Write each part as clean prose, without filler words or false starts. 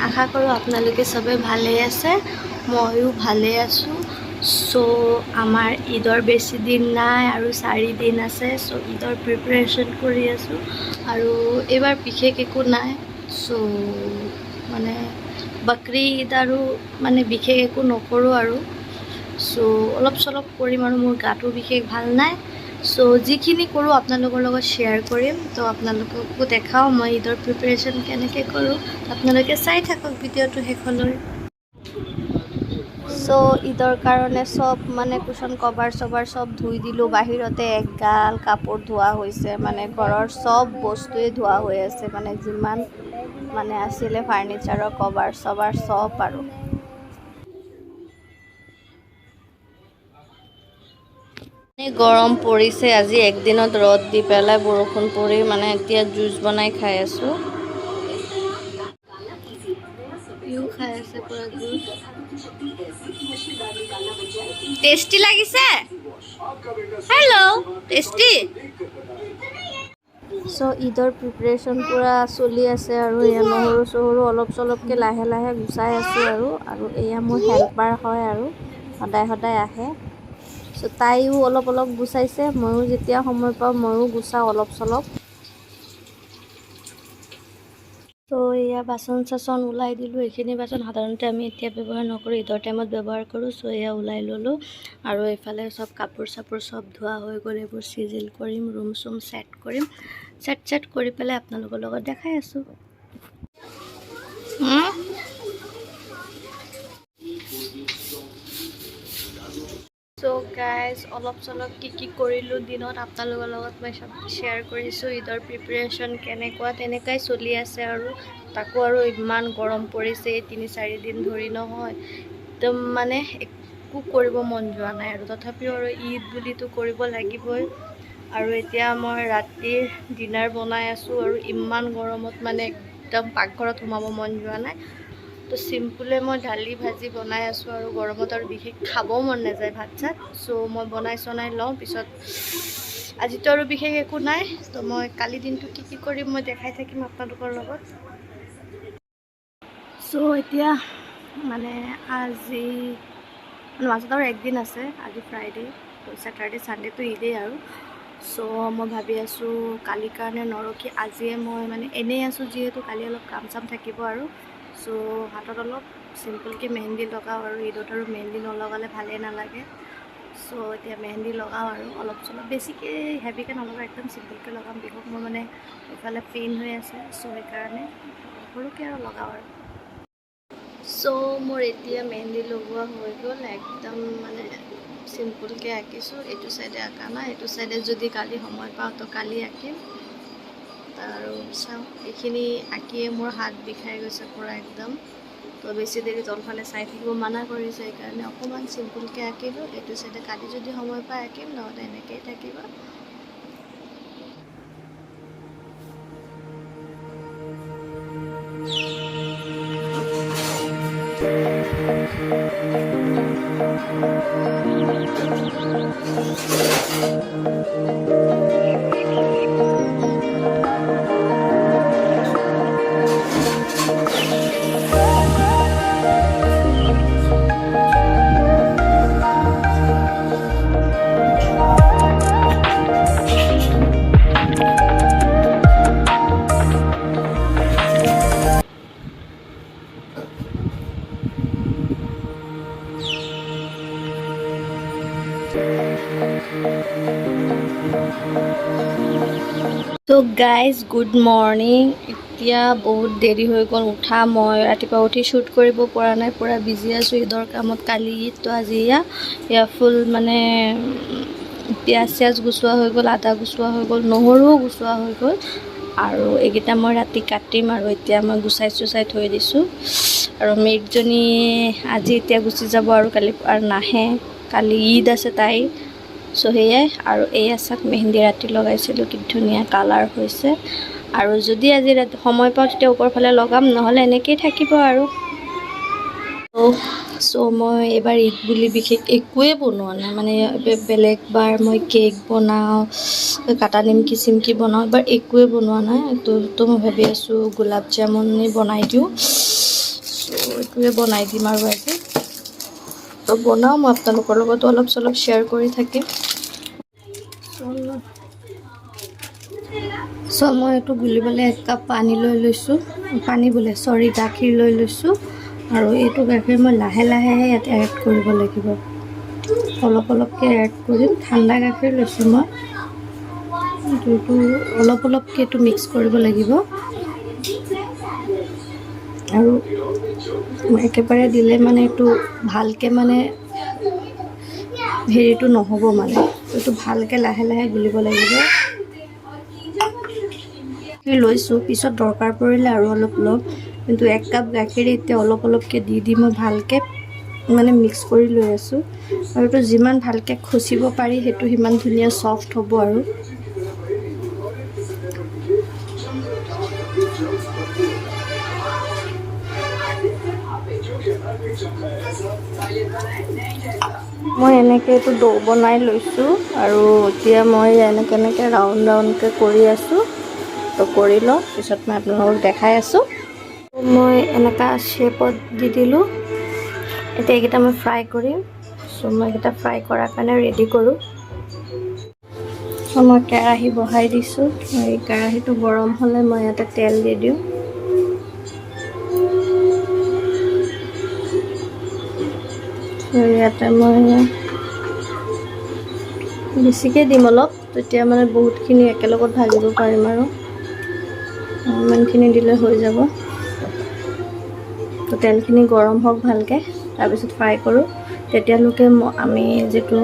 আশা কৰোঁ আপোনালোকে চবে ভালেই আছে, ময়ো ভালেই আছোঁ। চ' আমাৰ ঈদৰ বেছি দিন নাই আৰু 4 দিন আছে। চ' ঈদৰ প্ৰিপাৰেশ্যন কৰি আছোঁ আৰু এইবাৰ বিশেষ একো নাই। চ' মানে বকৰি ঈদ আৰু মানে বিশেষ একো নকৰোঁ আৰু। চ' অলপ চলপ কৰিম আৰু মোৰ গাটো বিশেষ ভাল নাই। চ' যিখিনি কৰোঁ আপোনালোকৰ লগত শ্বেয়াৰ কৰিম। তো আপোনালোককো দেখাওঁ মই ঈদৰ প্ৰিপাৰেশ্যন কেনেকৈ কৰোঁ। আপোনালোকে চাই থাকক ভিডিঅ'টো শেষলৈ। চ' ঈদৰ কাৰণে চব মানে কুশ্বন কভাৰ চভাৰ চব ধুই দিলোঁ। বাহিৰতে এগাল কাপোৰ ধোৱা হৈছে, মানে ঘৰৰ চব বস্তুৱে ধোৱা হৈ আছে, মানে যিমান মানে আছিলে ফাৰ্নিচাৰৰ কভাৰ চভাৰ চব আৰু। গৰম পৰিছে আজি, একদিনত ৰ'দ দি পেলাই বৰষুণ পৰি মানে এতিয়া জুচ বনাই খাই আছোঁ। খাই আছে পুৰা জুচ। টেষ্টি লাগিছে? Hello', tasty? চ' ঈদৰ প্ৰিপাৰেশ্যন পূৰা চলি আছে আৰু এয়া নহৰু চহৰু অলপ চলপকৈ লাহে লাহে গুচাই আছোঁ আৰু এয়া মোৰ হেল্পাৰ হয় আৰু সদায় সদায় আহে। চ' তাইও অলপ অলপ গুচাইছে, ময়ো যেতিয়া সময় পাওঁ ময়ো গুচাওঁ অলপ চলপ। ত' এয়া বাচন চাচন ওলাই দিলোঁ। এইখিনি বাচন সাধাৰণতে আমি এতিয়া ব্যৱহাৰ নকৰোঁ, ঈদৰ টাইমত ব্যৱহাৰ কৰোঁ। চ' এয়া ওলাই ল'লোঁ আৰু এইফালে চব কাপোৰ চাপোৰ চব ধোৱা হৈ গ'ল। এইবোৰ চিজিল কৰিম, ৰুম চুম ছেট কৰিম। ছেট কৰি পেলাই আপোনালোকৰ লগত দেখাই আছোঁ। চ' গাইজ অলপ চলপ কি কৰিলোঁ দিনত আপোনালোকৰ লগত মই চব শ্বেয়াৰ কৰিছোঁ। ঈদৰ প্ৰিপাৰেশ্যন কেনেকুৱা তেনেকুৱাই চলি আছে আৰু তাকো আৰু ইমান গৰম পৰিছে 3-4 দিন ধৰি নহয়, একদম মানে একো কৰিব মন যোৱা নাই আৰু তথাপিও আৰু ঈদ বুলিতো কৰিব লাগিবই। আৰু এতিয়া মই ৰাতিৰ ডিনাৰ বনাই আছোঁ আৰু ইমান গৰমত মানে একদম পাকঘৰত সোমাব মন যোৱা নাই। তো চিম্পুলে মই দালি ভাজি বনাই আছোঁ আৰু গৰমত আৰু বিশেষ খাবও মন নাযায় ভাত চাত। চ' মই বনাই চনাই লওঁ, পিছত আজিতো আৰু বিশেষ একো নাই। তো মই কালি দিনটো কি কৰিম মই দেখাই থাকিম আপোনালোকৰ লগত। চ' এতিয়া মানে আজি মাজত আৰু একদিন আছে, আজি ফ্ৰাইডে, তো ছেটাৰডে ছানডেটো ঈদেই আৰু। চ' মই ভাবি আছোঁ কালিৰ কাৰণে নৰখি আজিয়ে মই মানে এনেই আছোঁ যিহেতু কালি অলপ কাম চাম থাকিব আৰু। চ' হাতত অলপ চিম্পুলকৈ মেহেন্দি লগাওঁ আৰু ঈদত আৰু মেহেন্দি নলগালে ভালেই নালাগে। চ' এতিয়া মেহেন্দি লগাওঁ আৰু অলপ চলপ, বেছিকৈ হেভিকৈ নলগাওঁ, একদম চিম্পুলকৈ লগাম। বিহুত মোৰ মানে এইফালে পেইন হৈ আছে, চ' সেইকাৰণে সৰুকৈ আৰু লগাওঁ আৰু। চ' মোৰ এতিয়া মেহেন্দি লগোৱা হৈ গ'ল, একদম মানে চিম্পুলকৈ আঁকিছোঁ। এইটো চাইডে আঁকা নাই, এইটো চাইডে যদি কালি সময় পাওঁ তো কালি আঁকিম। আৰু চাওঁ, এইখিনি আঁকিয়ে মোৰ হাত বিষাই গৈছে পূৰা একদম। তো বেছি দেৰি তলফালে চাই থাকিব মানা কৰিছে, সেইকাৰণে অকণমান চিম্পুলকৈ আঁকিলোঁ। এইটো চাইডে কালি যদি সময় পাই আঁকিম, নহ'লে এনেকৈয়ে থাকিব। তো গাইজ গুড মৰ্ণিং। এতিয়া বহুত দেৰি হৈ গ'ল উঠা, মই ৰাতিপুৱা উঠি শ্বুট কৰিব পৰা নাই, পূৰা বিজি আছোঁ ঈদৰ কামত। কালি ঈদ, তো আজি এয়া ফুল মানে পিঁয়াজ চিয়াজ গুচোৱা হৈ গ'ল, আদা গুচোৱা হৈ গ'ল, নহৰুও গুচোৱা হৈ গ'ল আৰু এইকেইটা মই ৰাতি কাটিম আৰু এতিয়া মই গুচাই চুচাই থৈ দিছোঁ। আৰু মেইডজনী আজি এতিয়া গুচি যাব আৰু কালি আৰু নাহে, কালি ঈদ আছে তাই। চ' সেয়াই আৰু এয়া চাক মেহেন্দি ৰাতি লগাইছিলোঁ, কি ধুনীয়া কালাৰ হৈছে। আৰু যদি আজি ৰাতি সময় পাওঁ তেতিয়া ওপৰ ফালে লগাম, নহ'লে এনেকৈয়ে থাকিব আৰু। চ' মই এইবাৰ ঈদ বুলি বিশেষ একোৱেই বনোৱা নাই, মানে বেলেগ বাৰ মই কেক বনাওঁ, কাটা নিমকি চিমকি বনাওঁ, এইবাৰ একোৱেই বনোৱা নাই। তো মই ভাবি আছোঁ গোলাপ জামুনেই বনাই দিওঁ। এইটোৱে বনাই দিম আৰু আজি। তো বনাওঁ, মই আপোনালোকৰ লগতো অলপ চলপ শ্বেয়াৰ কৰি থাকিম। চ' মই এইটো গুলিবলৈ 1 কাপ পানী লৈ লৈছোঁ, গাখীৰ লৈ লৈছোঁ। আৰু এইটো গাখীৰ মই লাহে লাহেহে ইয়াতে এড কৰিব লাগিব, অলপ অলপকৈ এড কৰিম। ঠাণ্ডা গাখীৰ লৈছোঁ মই, এইটো অলপ অলপকৈ এইটো মিক্স কৰিব লাগিব। আৰু একেবাৰে দিলে মানে এইটো ভালকৈ মানে হেৰিটো নহ'ব, মানে এইটো ভালকৈ লাহে লাহে গুলিব লাগিব। লৈছোঁ, পিছত দৰকাৰ পৰিলে আৰু অলপ ল'ম, কিন্তু 1 কাপ গাখীৰ এতিয়া অলপ অলপকৈ দি মই ভালকৈ মানে মিক্স কৰি লৈ আছোঁ। আৰু এইটো যিমান ভালকৈ খচিব পাৰি সেইটো সিমান ধুনীয়া ছফ্ট হ'ব। আৰু মই এনেকৈ এইটো ডো বনাই লৈছোঁ, আৰু এতিয়া মই এনেকৈ ৰাউণ্ডকৈ কৰি আছোঁ। তো কৰি লওঁ, পিছত মই আপোনালোকক দেখাই আছোঁ। মই এনেকুৱা শ্বেপত দি দিলোঁ। এতিয়া এইকেইটা মই ফ্ৰাই কৰিম। চ' মই এইকেইটা ফ্ৰাই কৰাৰ কাৰণে ৰেডি কৰোঁ। চ' মই কেৰাহী বহাই দিছোঁ। এই কেৰাহীটো গৰম হ'লে মই ইয়াতে তেল দি দিওঁ। ইয়াতে মই বেছিকৈ দিম অলপ, তেতিয়া মানে বহুতখিনি একেলগত ভাজিব পাৰিম। আৰু ইমানখিনি দিলে হৈ যাব। তো তেলখিনি গৰম হওক ভালকৈ, তাৰপিছত ফ্ৰাই কৰোঁ। তেতিয়ালৈকে আমি যিটো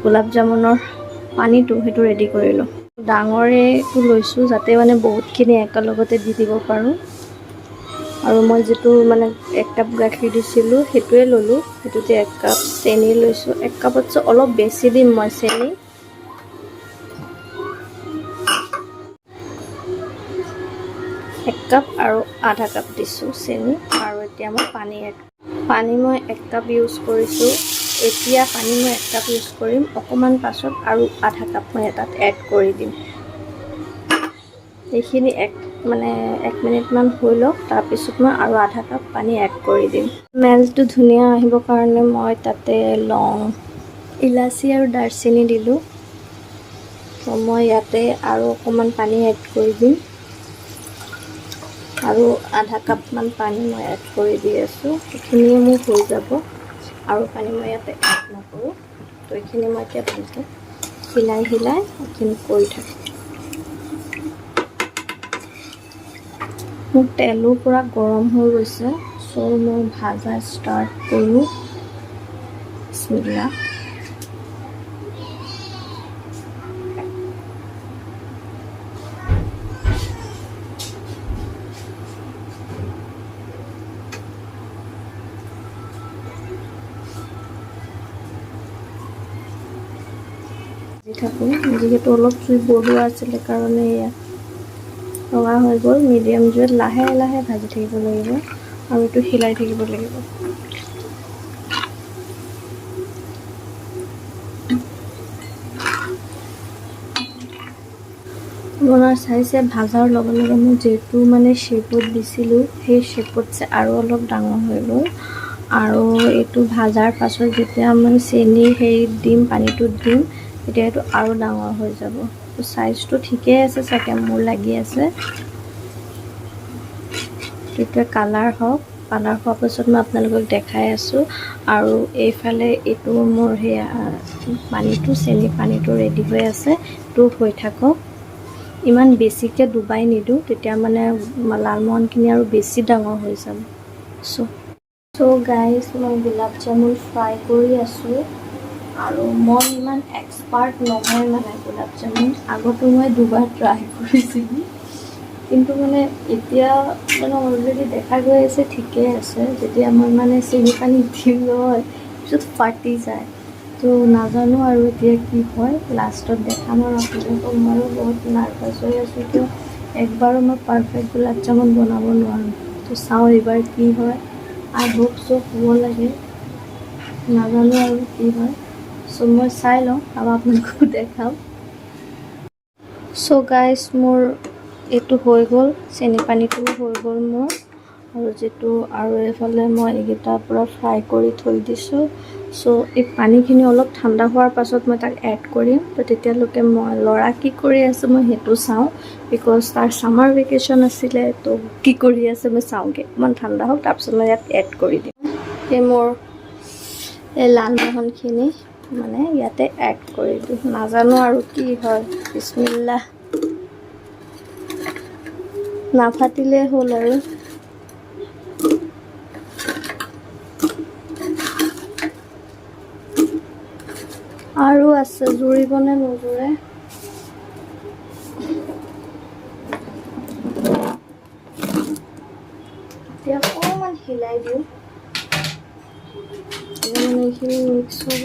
গোলাপ জামুনৰ পানীটো সেইটো ৰেডি কৰি লওঁ। ডাঙৰেটো লৈছোঁ যাতে মানে বহুতখিনি একেলগতে দি দিব পাৰোঁ। আৰু মই যিটো মানে 1 কাপ গাখীৰ দিছিলোঁ সেইটোৱে ল'লোঁ। সেইটোতে 1 কাপ চেনি লৈছোঁ। 1 কাপতকৈ অলপ বেছি দিম মই চেনি। এক কাপ আৰু আধা কাপ দিছোঁ চেনি। আৰু এতিয়া মই পানী মই 1 কাপ ইউজ কৰিছোঁ। এতিয়া পানী মই 1 কাপ ইউজ কৰিম। অকণমান পাছত আৰু আধা কাপ মই তাত এড কৰি দিম। এইখিনি 1 মিনিটমান হৈ লওক, তাৰপিছত মই আৰু আধা কাপ পানী এড কৰি দিম। স্মেলটো ধুনীয়া আহিবৰ কাৰণে মই তাতে লং, ইলাচি আৰু দাৰচিনি দিলোঁ। তো মই ইয়াতে আৰু অকণমান পানী এড কৰি দিম। আৰু আধা কাপমান পানী মই এড কৰি দি আছোঁ। এইখিনিয়ে মোৰ হৈ যাব, আৰু পানী মই ইয়াতে এড নকৰোঁ। তো এইখিনি মই এতিয়া ভালকৈ হিলাই এইখিনি কৰি থাকোঁ। মোৰ তেলো পূৰা গৰম হৈ গৈছে, চ' মই ভাজা ষ্টাৰ্ট কৰোঁ। বিসমিল্লাহ। থাকোঁ, যিহেতু অলপ জুই বঢ়োৱা আছিলে কাৰণে এয়া ৰঙা হৈ গ'ল। মিডিয়াম জুইত লাহে লাহে ভাজি থাকিব লাগিব, আৰু এইটো হিলাই থাকিব লাগিব। আপোনাৰ চাইছে ভাজাৰ লগে লগে মই যিহেতু মানে শ্বেপত দিছিলোঁ, সেই শ্বেপতছে আৰু অলপ ডাঙৰ হৈ গ'ল। আৰু এইটো ভাজাৰ পাছত যেতিয়া মই চেনি হেৰিত দিম, পানীটোত দিম, তেতিয়া এইটো আৰু ডাঙৰ হৈ যাব। তো চাইজটো ঠিকেই আছে চাগে, মোৰ লাগি আছে। তেতিয়া কালাৰ হওক, কালাৰ হোৱাৰ পাছত মই আপোনালোকক দেখাই আছোঁ। আৰু এইফালে এইটো মোৰ সেয়া চেনি পানীটো ৰেডি হৈ আছে। তো হৈ থাকক। ইমান বেছিকৈ ডুবাই নিদিওঁ, তেতিয়া মানে লালমোহনখিনি আৰু বেছি ডাঙৰ হৈ যাব। চ' গাইজ, মই গোলাপ জামুন ফ্ৰাই কৰি আছোঁ। আৰু মই ইমান এক্সপাৰ্ট নহয় মানে গোলাপ জামুন। আগতো মই 2বাৰ ট্ৰাই কৰিছিলোঁ, কিন্তু মানে এতিয়া মানে অলৰেডি দেখা গৈ আছে ঠিকেই আছে। যেতিয়া মই মানে চেনি পানী দিওঁ নহয়, পিছত ফাটি যায়। তো নাজানো আৰু এতিয়া কি হয়, লাষ্টত দেখাম আৰু আপোনালোকক। ময়ো বহুত নাৰ্ভাছ হৈ আছোঁ, কিয় একবাৰো মই পাৰফেক্ট গোলাপ জামুন বনাব নোৱাৰোঁ। তো চাওঁ এইবাৰ কি হয়। আই হোপ চ' হ'ব লাগে, নাজানো আৰু কি হয়। চ' মই চাই লওঁ আৰু আপোনালোককো দেখাম। চ' গাইজ, মোৰ এইটো হৈ গ'ল, চেনি পানীটো হৈ গ'ল মোৰ। আৰু যিটো আৰু এইফালে মই এইকেইটা পূৰা ফ্ৰাই কৰি থৈ দিছোঁ। চ' এই পানীখিনি অলপ ঠাণ্ডা হোৱাৰ পাছত মই তাক এড কৰিম। তো তেতিয়ালৈকে মই ল'ৰা কি কৰি আছে মই সেইটো চাওঁ, বিকজ তাৰ ছামাৰ ভেকেশ্যন আছিলে। তো কি কৰি আছে মই চাওঁগৈ, অকণমান ঠাণ্ডা হওক, তাৰপিছত মই ইয়াত এড কৰি দিম। এই মোৰ এই লালমোহনখিনি মানে ইয়াতে এড কৰি দিম। নাজানো আৰু কি হয়, বিস্মিল্লাহ। নাফাটিলেই হ'ল আৰু। আৰু আছে, জুৰিবনে নুজুৰে? এতিয়া অকণমান হিলাই দিওঁ, মানে এইখিনি মিক্স হ'ব।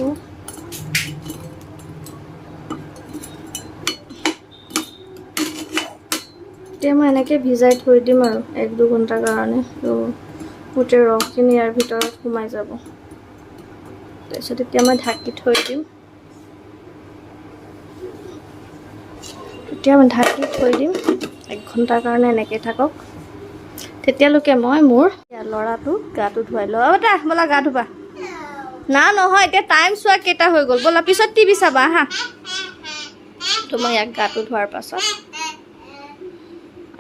এতিয়া মই এনেকৈ ভিজাই থৈ দিম আৰু 1-2 ঘণ্টাৰ কাৰণে। তো গোটেই ৰসখিনি ইয়াৰ ভিতৰত সোমাই যাব। তাৰপিছত এতিয়া মই ঢাকি থৈ দিম। এতিয়া মই ঢাকি থৈ দিম 1 ঘণ্টাৰ কাৰণে, এনেকৈ থাকক। তেতিয়ালৈকে মই মোৰ ল'ৰাটো গাটো ধুৱাই লওঁ। দা ব'লা গা ধুবা। না নহয়, এতিয়া টাইম চোৱা কেইটা হৈ গ'ল, ব'লা পিছত টিভি চাবা হা। তো মই ইয়াক গাটো ধোৱাৰ পাছত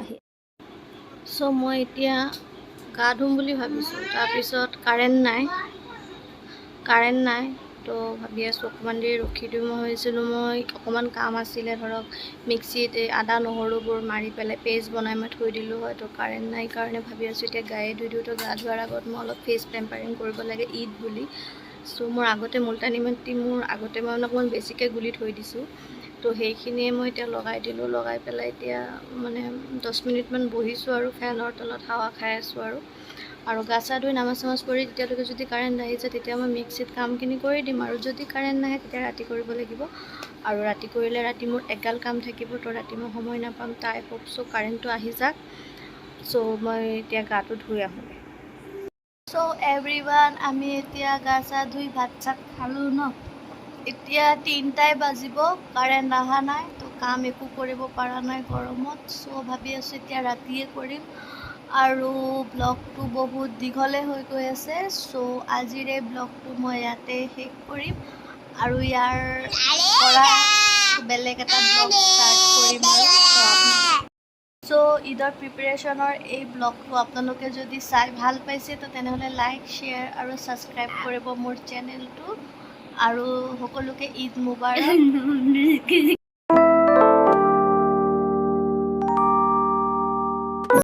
আহি চ' মই এতিয়া গা ধুম বুলি ভাবিছোঁ। তাৰপিছত কাৰেণ্ট নাই। তো ভাবি আছোঁ অকণমান দেৰি ৰখি দিওঁ। মই ভাবিছিলোঁ মই অকণমান কাম আছিলে, ধৰক মিক্সিত এই আদা নহৰুবোৰ মাৰি পেলাই পেষ্ট বনাই মই থৈ দিলোঁ হয়। তো কাৰেণ্ট নাই কাৰণে ভাবি আছোঁ এতিয়া গায়ে ধুই দিওঁ। তো গা ধোৱাৰ আগত মই অলপ ফেচ পেম্পাৰিং কৰিব লাগে, ঈদ বুলি। চ' মোৰ আগতে মুলতানী মিট্টি মই অকণমান বেছিকৈ গুলি থৈ দিছোঁ। তো সেইখিনিয়ে মই এতিয়া লগাই দিলোঁ। লগাই পেলাই এতিয়া মানে 10 মিনিটমান বহিছোঁ আৰু ফেনৰ তলত হাৱা খাই আছোঁ আৰু গা চা ধুই নামাজ চামাজ পঢ়ি তেতিয়ালৈকে যদি কাৰেণ্ট আহি যায় তেতিয়া মই মিক্সিত কামখিনি কৰি দিম। আৰু যদি কাৰেণ্ট নাহে তেতিয়া ৰাতি কৰিব লাগিব। আৰু ৰাতি কৰিলে ৰাতি মোৰ এগাল কাম থাকিব, তো ৰাতি মই সময় নাপাম। তাই হোপ চ' কাৰেণ্টটো আহি যাওক। চ' মই এতিয়া গাটো ধুই আহোঁ। চ' এভৰিৱান, আমি এতিয়া গা চা ধুই ভাত চাত খালোঁ ন। এতিয়া 3টাই বাজিব, কাৰেণ্ট অহা নাই। তো কাম একো কৰিব পৰা নাই গৰমত। চ' ভাবি আছোঁ এতিয়া ৰাতিয়ে কৰিম। আৰু ব্লগটো বহুত দীঘলে হৈ গৈ আছে। চ' আজিৰ এই ব্লগটো মই ইয়াতে শেষ কৰিম আৰু ইয়াৰ পৰা বেলেগ এটা ব্লগ ষ্টাৰ্ট কৰিম আৰু। চ' ঈদৰ প্ৰিপেৰেশ্যনৰ এই ব্লগটো আপোনালোকে যদি চাই ভাল পাইছে তো তেনেহ'লে লাইক, শ্বেয়াৰ আৰু ছাবস্ক্ৰাইব কৰিব মোৰ চেনেলটো। আৰু সকলোকে ঈদ মুবাৰক।